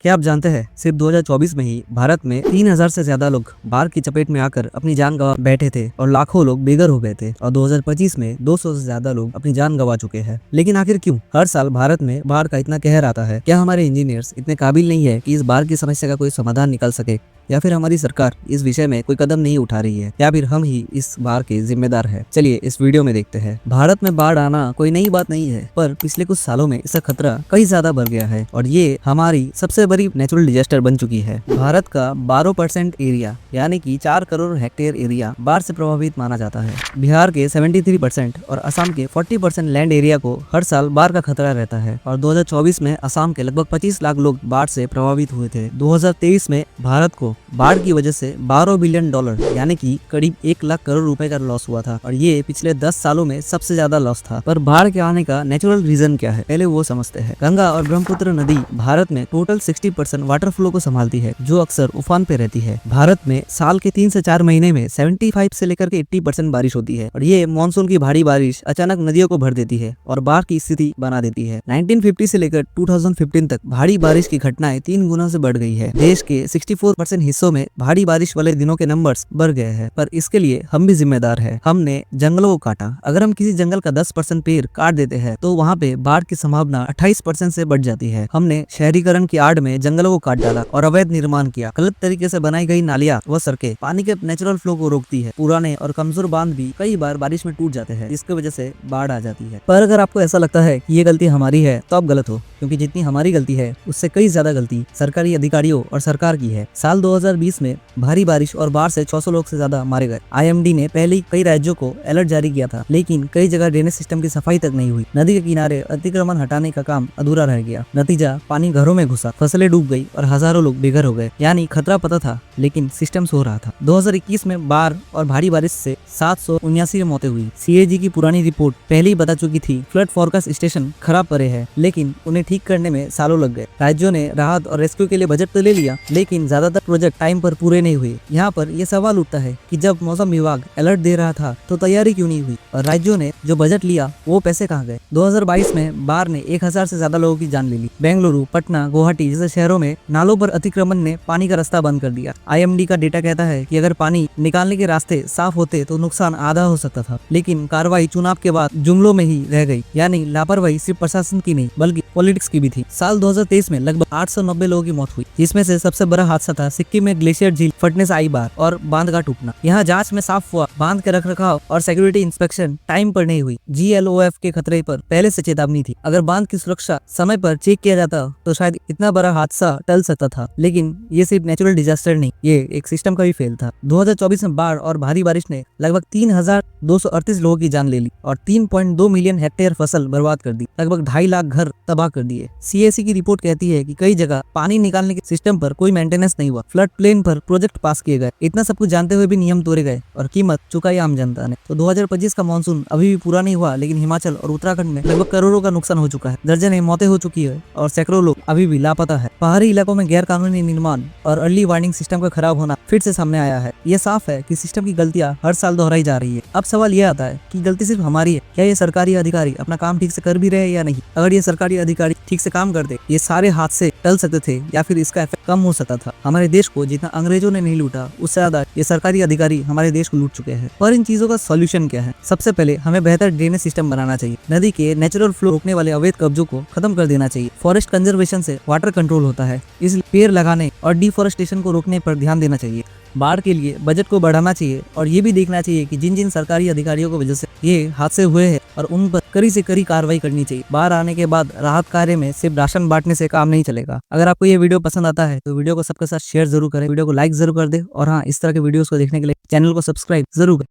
क्या आप जानते हैं सिर्फ 2024 में ही भारत में 3000 से ज्यादा लोग बाढ़ की चपेट में आकर अपनी जान गंवा बैठे थे और लाखों लोग बेघर हो गए थे और 2025 में 200 से ज्यादा लोग अपनी जान गंवा चुके हैं। लेकिन आखिर क्यों हर साल भारत में बाढ़ का इतना कहर आता है? क्या हमारे इंजीनियर्स इतने काबिल नहीं है कि इस बाढ़ की समस्या का कोई समाधान निकल सके, या फिर हमारी सरकार इस विषय में कोई कदम नहीं उठा रही है, या फिर हम ही इस बाढ़ के जिम्मेदार हैं? चलिए इस वीडियो में देखते हैं। भारत में बाढ़ आना कोई नई बात नहीं है, पर पिछले कुछ सालों में इसका खतरा कई ज्यादा बढ़ गया है और ये हमारी सबसे बड़ी नेचुरल डिजास्टर बन चुकी है। भारत का 12% एरिया यानी कि 4 करोड़ हेक्टेयर एरिया बाढ़ से प्रभावित माना जाता है। बिहार के 73% और असम के 40% लैंड एरिया को हर साल बाढ़ का खतरा रहता है और 2024 में असम के लगभग 25 लाख लोग बाढ़ से प्रभावित हुए थे। 2023 में भारत को बाढ़ की वजह से $12 बिलियन यानी कि करीब 1 लाख करोड़ रुपए का लॉस हुआ था और ये पिछले 10 सालों में सबसे ज्यादा लॉस था। पर बाढ़ के आने का नेचुरल रीजन क्या है, पहले वो समझते हैं। गंगा और ब्रह्मपुत्र नदी भारत में टोटल 60% वाटर फ्लो को संभालती है, जो अक्सर उफान पे रहती है। भारत में साल के 3 से 4 महीने में 75 से लेकर के 80% बारिश होती है और ये मानसून की भारी बारिश अचानक नदियों को भर देती है और बाढ़ की स्थिति बना देती है। 1950 से लेकर 2015 तक भारी बारिश की घटनाएं 3 गुना से बढ़ गई है। देश के 64% हिस्सों में भारी बारिश वाले दिनों के नंबर्स बढ़ गए हैं, पर इसके लिए हम भी जिम्मेदार है। हमने जंगलों को काटा। अगर हम किसी जंगल का 10% पेड़ काट देते हैं तो वहाँ पे बाढ़ की संभावना 28% से बढ़ जाती है। हमने शहरीकरण की आड़ में जंगलों को काट डाला और अवैध निर्माण किया। गलत तरीके से बनाई गई नालियां व सड़कें पानी के नेचुरल फ्लो को रोकती है। पुराने और कमजोर बांध भी कई बार बारिश में टूट जाते हैं, जिसकी वजह से बाढ़ आ जाती है। पर अगर आपको ऐसा लगता है कि ये गलती हमारी है तो आप गलत हो, क्योंकि जितनी हमारी गलती है उससे कई ज्यादा गलती सरकारी अधिकारियों और सरकार की है। साल 2020 में भारी बारिश और बाढ़ से 600 लोग से ज्यादा मारे गए। IMD ने पहले कई राज्यों को अलर्ट जारी किया था, लेकिन कई जगह ड्रेनेज सिस्टम की सफाई तक नहीं हुई। नदी के किनारे अतिक्रमण हटाने का काम अधूरा रह गया। नतीजा, पानी घरों में घुसा, फसलें डूब गई और हजारों लोग बेघर हो गए। यानी खतरा पता था लेकिन सिस्टम सो रहा था। 2021 में बाढ़ और भारी बारिश से 779 मौतें हुई। CAG की पुरानी रिपोर्ट पहले ही बता चुकी थी फ्लड फोरकास्ट स्टेशन खराब पड़े हैं, लेकिन उन्हें ठीक करने में सालों लग गए। राज्यों ने राहत और रेस्क्यू के लिए बजट तो ले लिया, लेकिन ज्यादातर प्रोजेक्ट टाइम पर पूरे नहीं हुए। यहाँ पर यह सवाल उठता है कि जब मौसम विभाग अलर्ट दे रहा था तो तैयारी क्यों नहीं हुई और राज्यों ने जो बजट लिया वो पैसे कहाँ गए? 2022 में बाढ़ ने 1000 से ज्यादा लोगों की जान ले ली। बेंगलुरु, पटना, गुवाहाटी जैसे शहरों में नालों पर अतिक्रमण ने पानी का रास्ता बंद कर दिया। IMD का डेटा कहता है कि अगर पानी निकालने के रास्ते साफ होते तो नुकसान आधा हो सकता था, लेकिन कार्रवाई चुनाव के बाद जुमलों में ही रह गई। यानी लापरवाही सिर्फ प्रशासन की नहीं बल्कि पॉलिटिक्स की भी थी। साल 2023 में लगभग 890 लोगों की मौत हुई, जिसमें से सबसे बड़ा हादसा था सिक्किम में ग्लेशियर झील फटने से आई बाढ़ और बांध का टूटना। यहाँ जांच में साफ हुआ बांध के रखरखाव और सिक्योरिटी इंस्पेक्शन टाइम पर नहीं हुई। GLOF के खतरे पर पहले से चेतावनी थी। अगर बांध की सुरक्षा समय पर चेक किया जाता तो शायद इतना बड़ा हादसा टल सकता था। लेकिन ये सिर्फ नेचुरल डिजास्टर नहीं, ये एक सिस्टम का भी फेल था। 2024 में बाढ़ और भारी बारिश ने लगभग 3238 लोगों की जान ले ली और 3.2 मिलियन हेक्टेयर फसल बर्बाद कर दी। लगभग 2.5 लाख घर तबाह कर दिए। CAC की रिपोर्ट कहती है कि कई जगह पानी निकालने के सिस्टम पर कोई मेंटेनेंस नहीं हुआ। फ्लड प्लेन पर प्रोजेक्ट पास किए गए। इतना सब कुछ जानते हुए भी नियम तोड़े गए और कीमत चुकाई आम जनता ने। तो 2025 का मानसून अभी भी पूरा नहीं हुआ, लेकिन हिमाचल और उत्तराखंड में लगभग करोड़ों का नुकसान हो चुका है। दर्जनें मौतें हो चुकी है और सैकड़ों लोग अभी भी लापता है। पहाड़ी इलाकों में गैर कानूनी निर्माण और अर्ली वार्निंग सिस्टम का खराब होना फिर से सामने आया है। यह साफ है कि सिस्टम की गलतियां हर साल दोहराई जा रही है। अब सवाल यह आता है कि गलती सिर्फ हमारी है, क्या ये सरकारी अधिकारी अपना काम ठीक से कर भी रहे हैं या नहीं? अगर ये सरकारी अधिकारी ठीक से काम करते, ये सारे हादसे टल सकते थे या फिर इसका इफेक्ट कम हो सकता था। हमारे देश को जितना अंग्रेजों ने नहीं लूटा, उससे ज्यादा ये सरकारी अधिकारी हमारे देश को लूट चुके हैं। पर इन चीजों का सॉल्यूशन क्या है? सबसे पहले हमें बेहतर ड्रेनेज सिस्टम बनाना चाहिए। नदी के नेचुरल फ्लो रोकने वाले अवैध कब्जों को खत्म कर देना चाहिए। फॉरेस्ट कंजर्वेशन से वाटर कंट्रोल होता है, इसलिए पेड़ लगाने और डिफॉरेस्टेशन को रोकने पर ध्यान देना चाहिए। बाढ़ के लिए बजट को बढ़ाना चाहिए और ये भी देखना चाहिए कि जिन जिन सरकारी अधिकारियों की वजह से ये हादसे हुए हैं और उन पर कड़ी से कड़ी कार्रवाई करनी चाहिए। बाढ़ आने के बाद राहत कार्य में सिर्फ राशन बांटने से काम नहीं चलेगा। अगर आपको ये वीडियो पसंद आता है तो वीडियो को सबके साथ शेयर जरूर करें, वीडियो को लाइक जरूर कर दे और हाँ, इस तरह के वीडियोस को देखने के लिए चैनल को सब्सक्राइब जरूर करें।